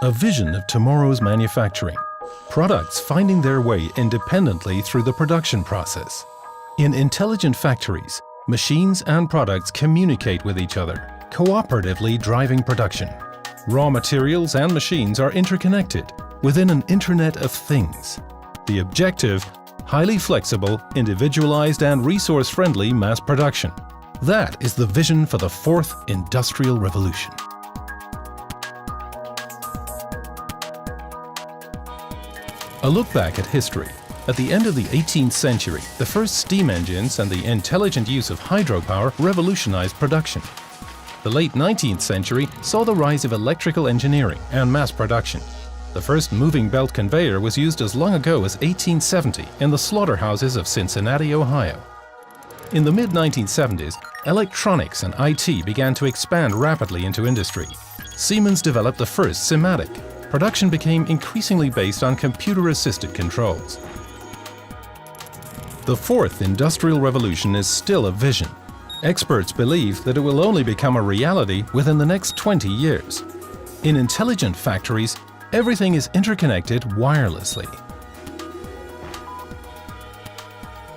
A vision of tomorrow's manufacturing. Products finding their way independently through the production process. In intelligent factories, machines and products communicate with each other, cooperatively driving production. Raw materials and machines are interconnected within an Internet of Things. The objective: highly flexible, individualized and resource-friendly mass production. That is the vision for the fourth industrial revolution. A look back at history. At the end of the 18th century, the first steam engines and the intelligent use of hydropower revolutionized production. The late 19th century saw the rise of electrical engineering and mass production. The first moving belt conveyor was used as long ago as 1870 in the slaughterhouses of Cincinnati, Ohio. In the mid-1970s, electronics and IT began to expand rapidly into industry. Siemens developed the first SIMATIC. Production became increasingly based on computer-assisted controls. The fourth industrial revolution is still a vision. Experts believe that it will only become a reality within the next 20 years. In intelligent factories, everything is interconnected wirelessly.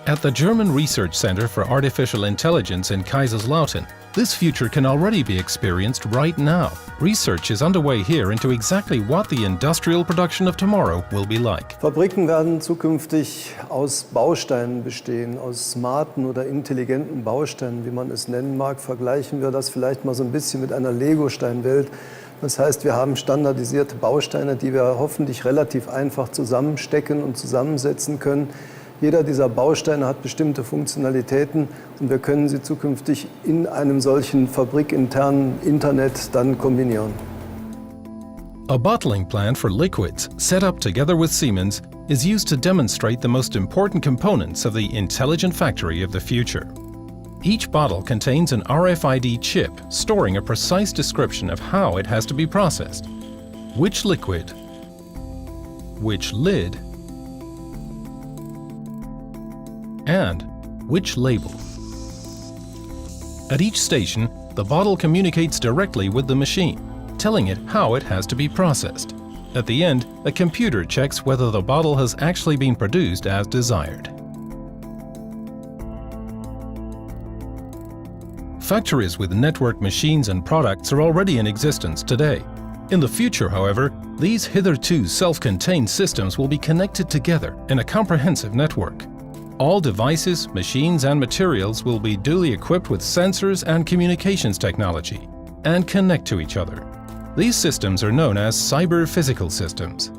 At the German Research Center for Artificial Intelligence in Kaiserslautern, this future can already be experienced right now. Research is underway here into exactly what the industrial production of tomorrow will be like. Fabriken werden zukünftig aus Bausteinen bestehen, aus smarten oder intelligenten Bausteinen, wie man es nennen mag. Vergleichen wir das vielleicht mal so ein bisschen mit einer Lego-Steinwelt. Das heißt, wir haben standardisierte Bausteine, die wir hoffentlich relativ einfach zusammenstecken und zusammensetzen können. Jeder dieser Bausteine hat bestimmte Funktionalitäten und wir können sie zukünftig in einem solchen fabrikinternen Internet dann kombinieren. A bottling plant for liquids, set up together with Siemens, is used to demonstrate the most important components of the intelligent factory of the future. Each bottle contains an RFID chip storing a precise description of how it has to be processed. Which liquid, which lid, and which label. At each station, the bottle communicates directly with the machine, telling it how it has to be processed. At the end, a computer checks whether the bottle has actually been produced as desired. Factories with networked machines and products are already in existence today. In the future, however, these hitherto self-contained systems will be connected together in a comprehensive network. All devices, machines and materials will be duly equipped with sensors and communications technology and connect to each other. These systems are known as cyber-physical systems.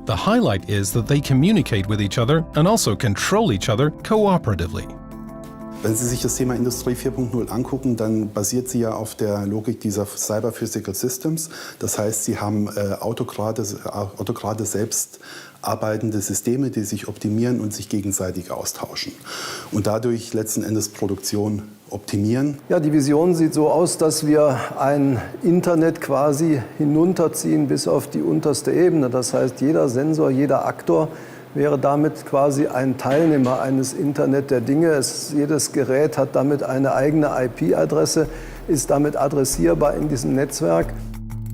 The highlight is that they communicate with each other and also control each other cooperatively. Wenn Sie sich das Thema Industrie 4.0 angucken, dann basiert sie ja auf der Logik dieser Cyber-Physical Systems. Das heißt, Sie haben autokrate selbst arbeitende Systeme, die sich optimieren und sich gegenseitig austauschen. Und dadurch letzten Endes Produktion optimieren. Ja, die Vision sieht so aus, dass wir ein Internet quasi hinunterziehen bis auf die unterste Ebene. Das heißt, jeder Sensor, jeder Aktor wäre damit quasi ein Teilnehmer eines Internet der Dinge. Jedes Gerät hat damit eine eigene IP-Adresse, ist damit adressierbar in diesem Netzwerk.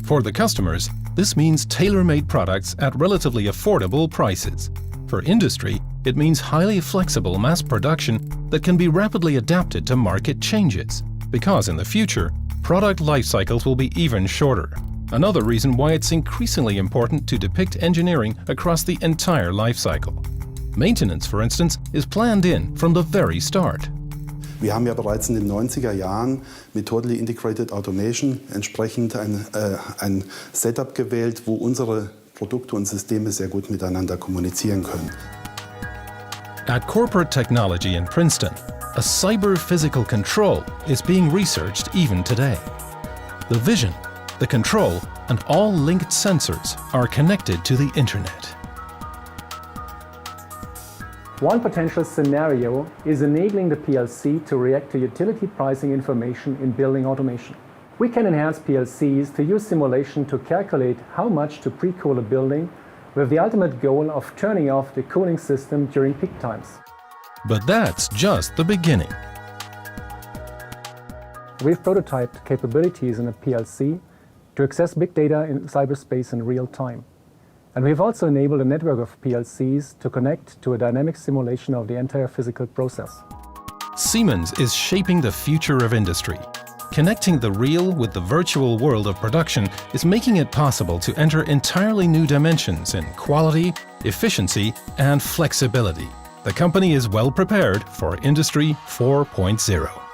For the customers, this means tailor-made products at relatively affordable prices. For industry, it means highly flexible mass production that can be rapidly adapted to market changes. Because in the future, product life cycles will be even shorter. Another reason why it's increasingly important to depict engineering across the entire life cycle. Maintenance, for instance, is planned in from the very start. Wir haben ja bereits in den 90er Jahren mit Totally Integrated Automation entsprechend ein Setup gewählt, wo unsere Produkte und Systeme sehr gut miteinander kommunizieren können. At Corporate Technology in Princeton, a cyber-physical control is being researched even today. The vision, the control, and all linked sensors are connected to the Internet. One potential scenario is enabling the PLC to react to utility pricing information in building automation. We can enhance PLCs to use simulation to calculate how much to pre-cool a building, with the ultimate goal of turning off the cooling system during peak times. But that's just the beginning. We've prototyped capabilities in a PLC to access big data in cyberspace in real time. And we've also enabled a network of PLCs to connect to a dynamic simulation of the entire physical process. Siemens is shaping the future of industry. Connecting the real with the virtual world of production is making it possible to enter entirely new dimensions in quality, efficiency, and flexibility. The company is well prepared for Industry 4.0.